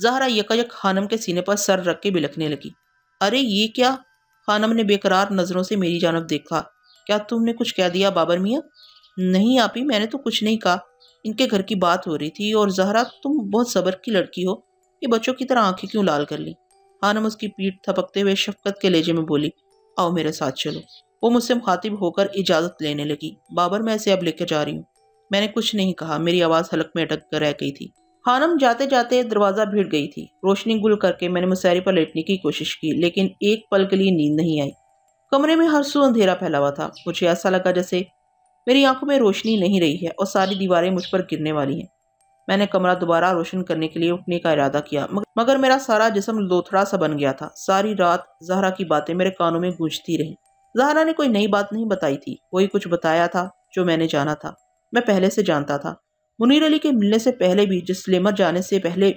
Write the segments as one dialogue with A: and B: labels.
A: زہرا یکایک خانم کے سینے پر سر رکھ کے بلکنے لگی۔ ارے یہ کیا؟ خانم نے بے قرار نظروں سے میری جانب دیکھا۔ کیا تم نے کچھ کہہ دیا بابر میاں؟ نہیں آپی، میں نے تو کچھ نہیں کہا، ان کے گھر کی بات ہو رہی تھی۔ اور زہرا تم بہت صبر کی لڑکی ہو، یہ بچوں کی طرح آنکھیں کیوں لال کر لی؟ خانم اس کی پیٹھ تھپکتے ہوئے شفقت کے لہجے میں بولی، آؤ میرے ساتھ چلو۔ وہ مجھ سے مخاطب ہو کر اجازت لینے لگی۔ بابر میں اسے اب لے کے جا رہی ہوں۔ میں نے کچھ نہیں کہا، میری آواز حلق میں اٹک کر رہ گئی تھی۔ خانم جاتے جاتے دروازہ بھیڑ گئی تھی۔ روشنی گل کر کے میں نے مسہری پر لیٹنے کی کوشش کی، لیکن ایک پل کے لیے نیند نہیں آئی۔ کمرے میں ہر سو اندھیرا پھیلا ہوا تھا۔ مجھے ایسا لگا جیسے میری آنکھوں میں روشنی نہیں رہی ہے اور ساری دیواریں مجھ پر گرنے والی ہیں۔ میں نے کمرہ دوبارہ روشن کرنے کے لیے اٹھنے کا ارادہ کیا، مگر میرا سارا جسم لوتھڑا سا بن گیا تھا۔ ساری رات زہرا کی باتیں میرے کانوں میں گونجتی رہیں۔ زہرا نے کوئی نئی بات نہیں بتائی تھی، وہی کچھ بتایا تھا جو میں نے جانا تھا، میں پہلے سے جانتا تھا۔ منیر علی کے ملنے سے پہلے بھی، جسلیمر جانے سے پہلے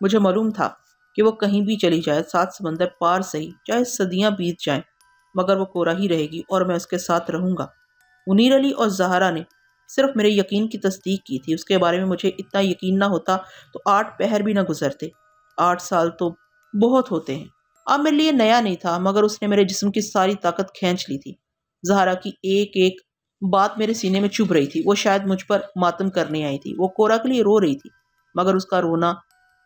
A: مجھے معلوم تھا کہ وہ کہیں بھی چلی جائے، 7 سمندر پار سہی، چاہے صدیاں بیت جائیں، مگر وہ کورا ہی رہے گی اور میں اس کے ساتھ رہوں گا۔ منیر علی اور زہرا نے صرف میرے یقین کی تصدیق کی تھی۔ اس کے بارے میں مجھے اتنا یقین نہ ہوتا تو 8 پہر بھی نہ گزرتے۔ 8 سال تو بہت ہوتے ہیں۔ اب میرے لیے نیا نہیں تھا، مگر اس نے میرے جسم کی ساری طاقت کھینچ لی تھی۔ زہرا کی ایک ایک بات میرے سینے میں چبھ رہی تھی۔ وہ شاید مجھ پر ماتم کرنے آئی تھی، وہ کورا کے لیے رو رہی تھی، مگر اس کا رونا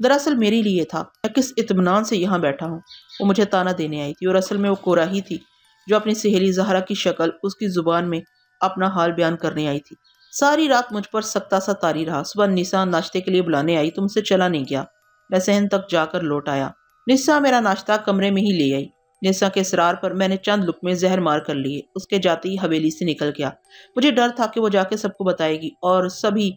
A: دراصل میرے لیے تھا۔ میں کس اطمینان سے یہاں بیٹھا ہوں۔ وہ مجھے تانا دینے آئی تھی، اور اصل میں وہ کورا ہی تھی جو اپنی سہیلی زہرا کی شکل، اس کی زبان میں اپنا حال بیان کرنے آئی تھی۔ ساری رات مجھ پر سکتا سا طاری رہا۔ صبح نسا ناشتے کے لیے بلانے آئی تو مجھ سے چلا نہیں گیا۔ میں صحن تک جا کر لوٹ آیا۔ نسا میرا ناشتہ کمرے میں ہی لے آئی۔ نسا کے اصرار پر میں نے چند لقمے زہر مار کر لیے۔ اس کے جاتے ہی حویلی سے نکل گیا۔ مجھے ڈر تھا کہ وہ جا کے سب کو بتائے گی اور سبھی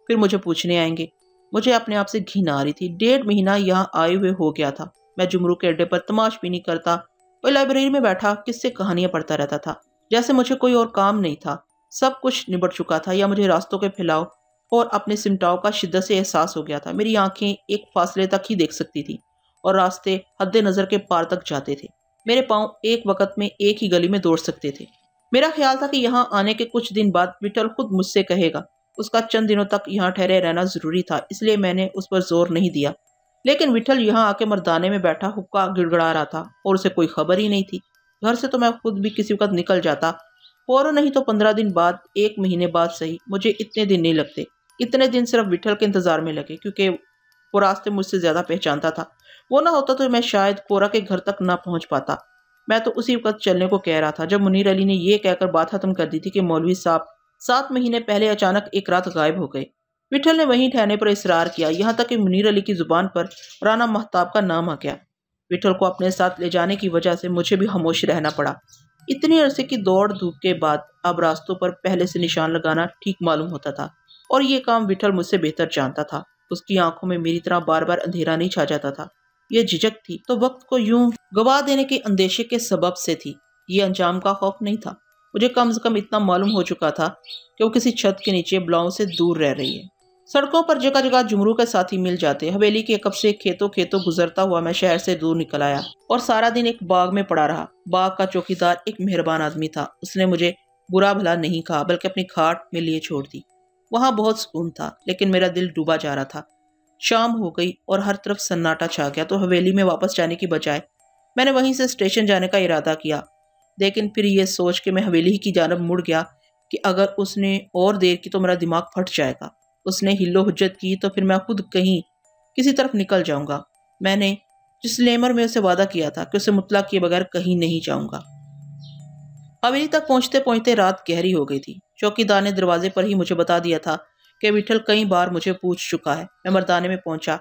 A: پھر مجھے پوچھنے آئیں گے۔ مجھے اپنے آپ سے گھن آ رہی تھی۔ 1.5 مہینہ یہاں آئے ہوئے ہو گیا تھا۔ میں جمرو کے اڈے پر تماش بینی کرتا، کوئی لائبریری میں بیٹھا کس سے کہانیاں پڑھتا رہتا تھا، جیسے مجھے کوئی اور کام نہیں تھا۔ سب کچھ نبٹ چکا تھا، یا مجھے راستوں کے پھیلاؤ اور اپنے سمٹاؤ کا شدت سے احساس ہو گیا تھا۔ میری آنکھیں ایک فاصلے تک ہی دیکھ سکتی تھی اور راستے حد نظر کے پار تک جاتے تھے۔ میرے پاؤں ایک وقت میں ایک ہی گلی میں دوڑ سکتے تھے۔ میرا خیال تھا کہ یہاں آنے کے کچھ دن بعد وٹل خود مجھ سے کہے گا۔ اس کا چند دنوں تک یہاں ٹھہرے رہنا ضروری تھا، اس لیے میں نے اس پر زور نہیں دیا۔ لیکن وٹل یہاں آ کے مردانے میں بیٹھا حقہ گڑگڑا رہا تھا اور اسے کوئی خبر ہی نہیں تھی۔ گھر سے تو میں خود بھی کسی وقت نکل جاتا، فوراً نہیں تو 15 دن بعد، 1 مہینے بعد صحیح، مجھے اتنے دن نہیں لگتے۔ اتنے دن صرف وٹل کے انتظار میں لگے، کیونکہ وہ راستے مجھ سے زیادہ پہچانتا تھا۔ وہ نہ ہوتا تو میں شاید کورا کے گھر تک نہ پہنچ پاتا۔ میں تو اسی وقت چلنے کو کہہ رہا تھا جب منیر علی نے یہ کہہ کر بات ختم کر دی تھی کہ مولوی صاحب 7 مہینے پہلے اچانک ایک رات غائب ہو گئے۔ وٹل نے وہیں ٹھہرنے پر اصرار کیا، یہاں تک کہ منیر علی کی زبان پر رانا مہتاب کا نام آ گیا۔ وٹل کو اپنے ساتھ لے جانے کی وجہ سے مجھے بھی خاموش رہنا پڑا۔ اتنی عرصے کی دوڑ دھوپ کے بعد اب راستوں پر پہلے سے نشان لگانا ٹھیک معلوم ہوتا تھا، اور یہ کام وٹل مجھ سے بہتر جانتا تھا۔ اس کی آنکھوں میں میری طرح بار بار اندھیرا نہیں چھا جاتا تھا۔ یہ جھجک تھی تو وقت کو یوں گوا دینے کے اندیشے کے سبب سے تھی، یہ انجام کا خوف نہیں تھا۔ مجھے کم سے کم اتنا معلوم ہو چکا تھا کہ وہ کسی چھت کے نیچے بلاؤں سے دور رہ رہی ہے۔ سڑکوں پر جگہ جگہ جمرو کے ساتھی مل جاتے۔ حویلی کے کب سے کھیتوں گزرتا ہوا میں شہر سے دور نکل آیا اور سارا دن ایک باغ میں پڑا رہا۔ باغ کا چوکیدار ایک مہربان آدمی تھا۔ اس نے مجھے برا بھلا نہیں کہا، بلکہ اپنی کھاٹ میں لیے چھوڑ دی۔ وہاں بہت سکون تھا، لیکن میرا دل ڈوبا جا رہا تھا۔ شام ہو گئی اور ہر طرف سناٹا چھا گیا، تو حویلی میں واپس جانے کی بجائے میں نے وہیں سے اسٹیشن جانے کا ارادہ کیا۔ لیکن پھر یہ سوچ کے میں حویلی کی جانب مڑ گیا کہ اگر اس نے اور دیر کی تو میرا دماغ پھٹ جائے گا۔ اس نے ہل و حجت کی تو پھر میں خود کہیں کسی طرف نکل جاؤں گا۔ میں نے جسلیمر میں اسے وعدہ کیا تھا کہ اسے مطلع کیے بغیر کہیں نہیں جاؤں گا۔ حویلی تک پہنچتے پہنچتے رات گہری ہو گئی تھی۔ چوکیدار نے دروازے پر ہی مجھے بتا دیا تھا کہ وٹل کئی بار مجھے پوچھ چکا ہے۔ میں مردانے میں پہنچا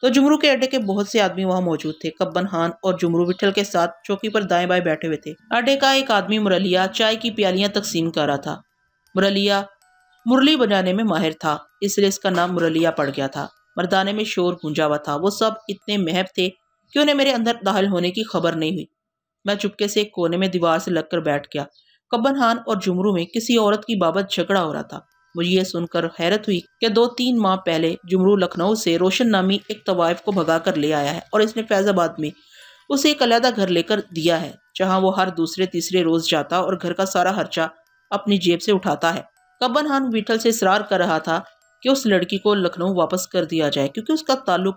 A: تو جمرو کے اڈے کے بہت سے آدمی وہاں موجود تھے۔ کبن خان اور جمرو وٹل کے ساتھ چوکی پر دائیں بائیں بیٹھے ہوئے تھے۔ اڈے کا ایک آدمی مرلیہ چائے کی پیالیاں تقسیم کر رہا تھا۔ مرلیہ مرلی بجانے میں ماہر تھا، اس لیے اس کا نام مرلیہ پڑ گیا تھا۔ مردانے میں شور گونجا ہوا تھا۔ وہ سب اتنے محب تھے کہ انہیں میرے اندر داخل ہونے کی خبر نہیں ہوئی۔ میں چپکے سے ایک کونے میں دیوار سے لگ کر بیٹھ گیا۔ کبن خان اور جمرو میں کسی عورت کی بابت جھگڑا ہو رہا تھا۔ مجھے یہ سن کر حیرت ہوئی کہ 2-3 ماہ پہلے جمرو لکھنؤ سے روشن نامی ایک طوائف کو بھگا کر لے آیا ہے، اور اس نے فیض آباد میں اسے ایک علیحدہ گھر لے کر دیا ہے، جہاں وہ ہر دوسرے تیسرے روز جاتا اور گھر کا سارا خرچہ اپنی جیب سے اٹھاتا ہے۔ کبن خان وٹل سے اصرار کر رہا تھا کہ اس لڑکی کو لکھنؤ واپس کر دیا جائے، کیونکہ اس کا تعلق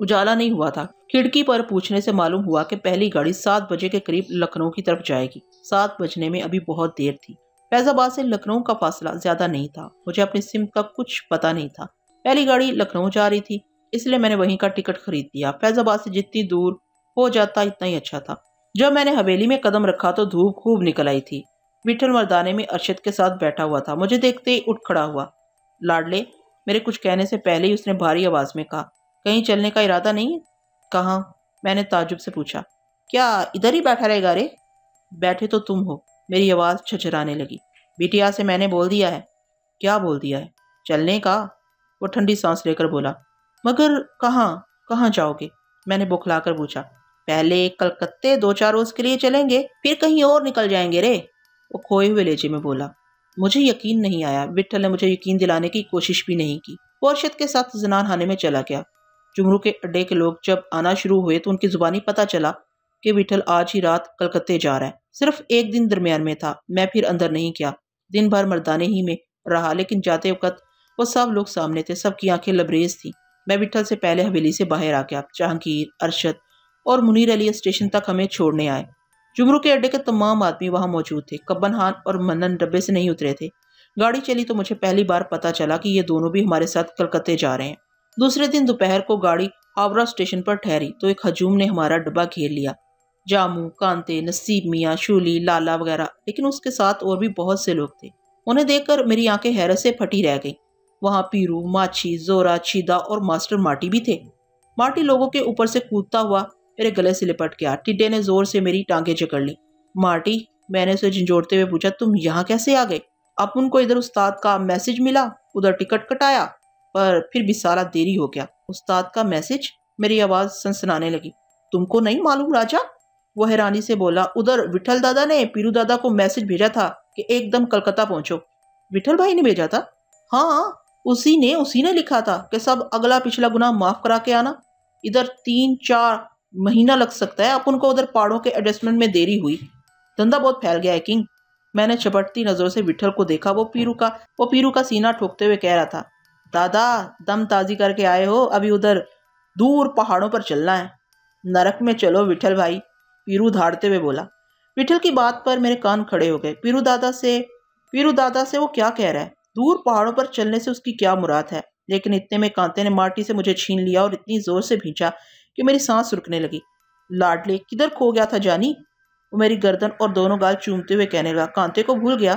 A: اجالا نہیں ہوا تھا۔ کھڑکی پر پوچھنے سے معلوم ہوا کہ پہلی گاڑی 7 بجے کے قریب لکھنؤ کی طرف جائے گی۔ 7 بجنے میں ابھی بہت دیر تھی۔ فیض آباد سے لکھنؤ کا فاصلہ زیادہ نہیں تھا۔ مجھے اپنی سمت کا کچھ پتہ نہیں تھا۔ پہلی گاڑی لکھنؤ جا رہی تھی، اس لیے میں نے وہیں کا ٹکٹ خرید لیا۔ فیض آباد سے جتنی دور ہو جاتا اتنا ہی اچھا تھا۔ جب میں نے حویلی میں قدم رکھا تو دھوپ خوب نکل آئی تھی۔ وٹھل مردانے میں ارشد کے ساتھ بیٹھا ہوا تھا۔ مجھے دیکھتے ہی اٹھ کھڑا ہوا۔ لاڈلے، میرے کچھ کہنے سے پہلے ہی اس نے بھاری آواز میں کہا، کہیں چلنے کا ارادہ نہیں ہے؟ کہاں؟ میں نے تعجب سے پوچھا۔ کیا ادھر ہی بیٹھا رہے گا رے؟ بیٹھے تو تم ہو۔ میری آواز چھچرانے لگی۔ بیٹیا سے میں نے بول دیا ہے۔ کیا بول دیا ہے؟ چلنے کا۔ وہ ٹھنڈی سانس لے کر بولا۔ مگر کہاں جاؤ گے؟ میں نے بکھلا کر پوچھا۔ پہلے کلکتے 2-4 روز کے لیے چلیں گے، پھر کہیں اور نکل جائیں گے رے، وہ کھوئے ہوئے لہجے میں بولا۔ مجھے یقین نہیں آیا۔ وٹھل نے مجھے یقین دلانے کی کوشش بھی نہیں کی۔ وہ ارشد کے ساتھ زنان خانے میں چلا گیا۔ جمرو کے اڈے کے لوگ جب آنا شروع ہوئے تو ان کی زبانی پتہ چلا کہ وٹھل آج ہی رات کلکتے جا رہا ہے۔ صرف ایک دن درمیان میں تھا۔ میں پھر اندر نہیں گیا، دن بھر مردانے ہی میں رہا، لیکن جاتے وقت وہ سب لوگ سامنے تھے، سب کی آنکھیں لبریز تھیں۔ میں وٹھل سے پہلے حویلی سے باہر آ گیا۔ جہانگیر، ارشد اور منیر علی اسٹیشن تک ہمیں چھوڑنے آئے۔ جمرو کے اڈے کے تمام آدمی وہاں موجود تھے۔ کبن خان اور منن ڈبے سے نہیں اترے تھے۔ گاڑی چلی تو مجھے پہلی بار پتا چلا کہ یہ دونوں بھی ہمارے ساتھ کلکتے جا رہے ہیں۔ دوسرے دن دوپہر کو گاڑی ہاوڑہ اسٹیشن پر ٹھہری تو ایک ہجوم نے ہمارا ڈبہ گھیر لیا۔ جاموں، کانتے، نصیب میاں، شولی، لالا وغیرہ، لیکن اس کے ساتھ اور بھی بہت سے لوگ تھے۔ انہیں دیکھ کر میری آنکھیں حیرت سے پھٹی رہ گئیں۔ وہاں پیرو، ماچھی، زورا، چیدہ اور ماسٹر مارٹی بھی تھے۔ مارٹی لوگوں کے اوپر سے کودتا ہوا میرے گلے سے لپٹ گیا۔ ٹڈے نے زور سے میری ٹانگیں جکڑ لی۔ مارٹی، میں نے اسے جھنجھوڑتے ہوئے پوچھا، تم یہاں کیسے آ گئے؟ اپن کو ادھر استاد کا میسج ملا، ادھر ٹکٹ کٹایا، پر پھر بھی سارا دیری ہو گیا۔ استاد کا میسج؟ میری آواز سنسنانے لگی۔ تم کو نہیں معلوم راجا؟ وہ حیرانی سے بولا۔ ادھر وٹھل دادا نے پیرو دادا کو میسج بھیجا تھا کہ ایک دم کلکتہ پہنچو۔ وٹھل بھائی نے بھیجا تھا؟ ہاں، اسی نے لکھا تھا کہ سب اگلا پچھلا گناہ معاف کرا کے آنا۔ ادھر 3-4 مہینہ لگ سکتا ہے، اپن کو ادھر پہاڑوں کے ایڈجسٹمنٹ میں دیری ہوئی۔ دھندا بہت پھیل گیا ہے کنگ۔ میں نے چپٹتی نظروں سے وٹھل کو دیکھا۔ وہ پیرو کا سینہ ٹھوکتے ہوئے کہہ رہا تھا، دادا دم تازی کر کے آئے ہو، ابھی ادھر دور پہاڑوں پر چلنا ہے۔ نرک میں چلو وٹھل بھائی، پیرو دھاڑتے ہوئے بولا۔ وٹھل کی بات پر میرے کان کھڑے ہو گئے۔ پیرو دادا سے وہ کیا کہہ رہا ہے؟ دور پہاڑوں پر چلنے سے اس کی کیا مراد ہے؟ لیکن اتنے میں کانتے نے مارٹی سے مجھے چھین لیا اور اتنی زور سے بھینچا کہ میری سانس رکنے لگی۔ لاڈلے، کدھر کھو گیا تھا جانی؟ وہ میری گردن اور دونوں گال چومتے ہوئے کہنے لگا، کانتے کو بھول گیا؟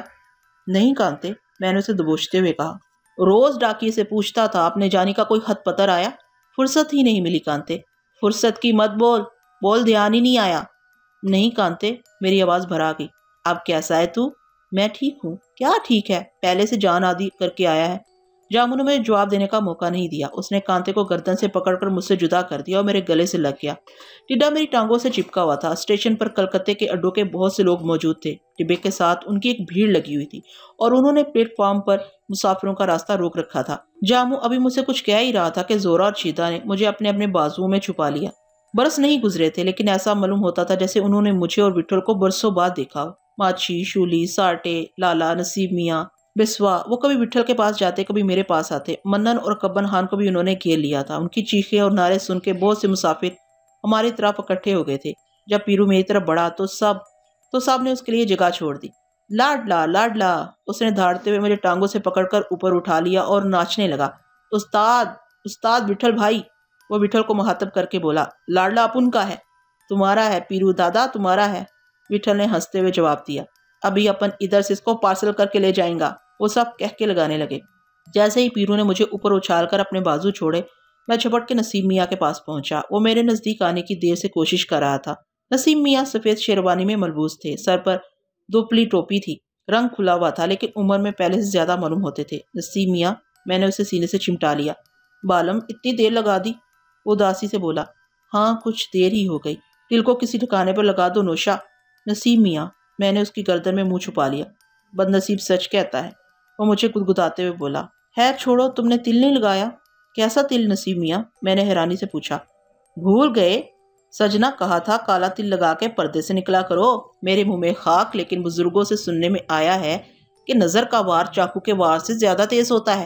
A: نہیں کانتے، میں نے اسے دبوچتے ہوئے کہا۔ روز ڈاکیے سے پوچھتا تھا اپنے جانی کا کوئی خط پتر آیا؟ فرصت ہی نہیں ملی کانتے۔ فرصت کی مت بول دھیان ہی نہیں آیا۔ نہیں کانتے، میری آواز بھرا گئی۔ اب کیسا ہے تو؟ میں ٹھیک ہوں۔ کیا ٹھیک ہے؟ پہلے سے جان آدھی کر کے آیا ہے۔ جاموں نے مجھے جواب دینے کا موقع نہیں دیا۔ اس نے کانتے کو گردن سے پکڑ کر مجھ سے جدا کر دیا اور میرے گلے سے لگ گیا۔ ٹڈا میری ٹانگوں سے چپکا ہوا تھا۔ اسٹیشن پر کلکتے کے اڈوں کے بہت سے لوگ موجود تھے۔ ڈبے کے ساتھ ان کی ایک بھیڑ لگی ہوئی تھی اور انہوں نے پلیٹ فارم پر مسافروں کا راستہ روک رکھا تھا۔ جاموں ابھی مجھ سے کچھ کہہ ہی رہا تھا کہ زورا اور چیتا نے مجھے اپنے بازوؤں میں چھپا لیا۔ برس نہیں گزرے تھے، لیکن ایسا معلوم ہوتا تھا جیسے انہوں نے مجھے اور وٹھل کو برسوں بعد دیکھا ہو۔ ماچھی، شولی، ساٹے، لالا، نصیب میاں، بسوا، وہ کبھی وٹھل کے پاس جاتے، کبھی میرے پاس آتے۔ منن اور کبن خان کو بھی انہوں نے گھیر لیا تھا۔ ان کی چیخیں اور نعرے سن کے بہت سے مسافر ہماری طرف اکٹھے ہو گئے تھے۔ جب پیرو میری طرف بڑھا تو سب نے اس کے لیے جگہ چھوڑ دی۔ لاڈلا، اس نے دھاڑتے ہوئے مجھے ٹانگوں سے پکڑ کر اوپر اٹھا لیا اور ناچنے لگا۔ استاد وٹھل بھائی، وہ وٹھل کو مخاطب کر کے بولا، لاڈلا اپن کا ہے، تمہارا ہے پیرو دادا، تمہارا ہے۔ وٹھل نے ہنستے ہوئے جواب دیا، ابھی اپن ادھر سے اس کو پارسل کر کے لے جائیں گا۔ وہ سب کہہ کے لگانے لگے۔ جیسے ہی پیرو نے مجھے اوپر اچھال کر اپنے بازو چھوڑے، میں جھپٹ کے نصیب میاں کے پاس پہنچا۔ وہ میرے نزدیک آنے کی دیر سے کوشش کر رہا تھا۔ نصیب میاں سفید شیروانی میں ملبوس تھے، سر پر دوپلی ٹوپی تھی، رنگ کھلا ہوا تھا لیکن عمر میں پہلے سے زیادہ معلوم ہوتے تھے۔ نصیب میاں، میں نے اسے سینے سے چمٹا لیا۔ بالم، اتنی دیر لگا دی؟ وہ اداسی سے بولا۔ ہاں، کچھ دیر ہی ہو گئی، دل کو کسی ٹھکانے پر لگا دو نوشا۔ نصیب میاں، میں نے اس کی گردن میں منہ چھپا لیا۔ بد نصیب سچ کہتا ہے، وہ مجھے گدگداتے ہوئے بولا۔ خیر چھوڑو، تم نے تل نہیں لگایا؟ کیسا تل نصیب میاں؟ میں نے حیرانی سے پوچھا۔ بھول گئے؟ سجنا کہا تھا کالا تل لگا کے پردے سے نکلا کرو۔ میرے منہ میں خاک، لیکن بزرگوں سے سننے میں آیا ہے کہ نظر کا وار چاقو کے وار سے زیادہ تیز ہوتا ہے۔